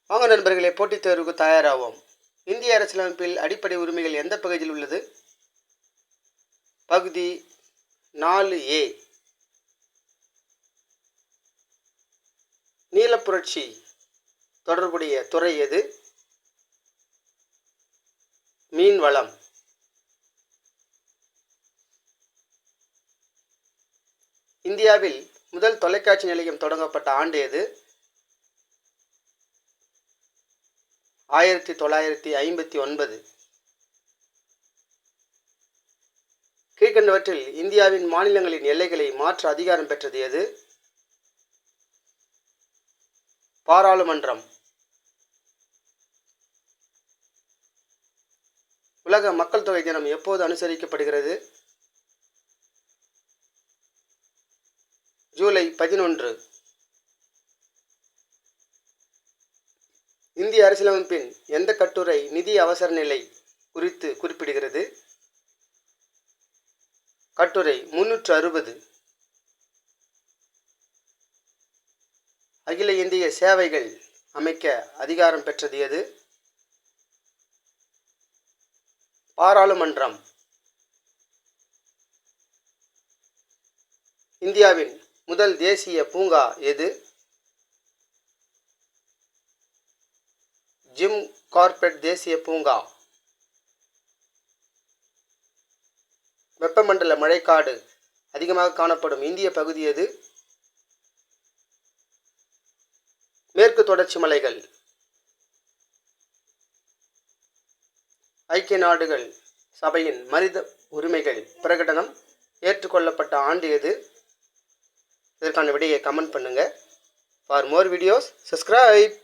வாங்க நண்பர்களே, போட்டித் தேர்வுக்கு தயாராவோம். இந்திய அரசியலமைப்பில் அடிப்படை உரிமைகள் எந்த பகுதியில் உள்ளது? பகுதி 4A. நீலப்புரட்சி தொடர்புடைய துறை எது? மீன்வளம். இந்தியாவில் முதல் தொலைக்காட்சி நிலையம் தொடங்கப்பட்ட ஆண்டு எது? 1959. கீழ்கண்டவற்றில் இந்தியாவின் மாநிலங்களின் எல்லைகளை மாற்ற அதிகாரம் பெற்றது எது? பாராளுமன்றம். உலக மக்கள் தொகை தினம் எப்போது அனுசரிக்கப்படுகிறது? ஜூலை 11. இந்திய அரசியலமைப்பின் எந்த கட்டுரை நிதி அவசர நிலை குறித்து குறிப்பிடுகிறது? கட்டுரை 360. அகில இந்திய சேவைகள் அமைக்க அதிகாரம் பெற்றது எது? பாராளுமன்றம். இந்தியாவின் முதல் தேசிய பூங்கா எது? ஜிம் கார்பெட் தேசிய பூங்கா. வெப்பமண்டல மழைக்காடு அதிகமாக காணப்படும் இந்திய பகுதி எது? மேற்கு தொடர்ச்சி மலைகள். ஐக்கிய நாடுகள் சபையின் மனித உரிமைகள் பிரகடனம் ஏற்றுக்கொள்ளப்பட்ட ஆண்டு எது? இதற்கான விடையை கமெண்ட் பண்ணுங்க. For more videos subscribe.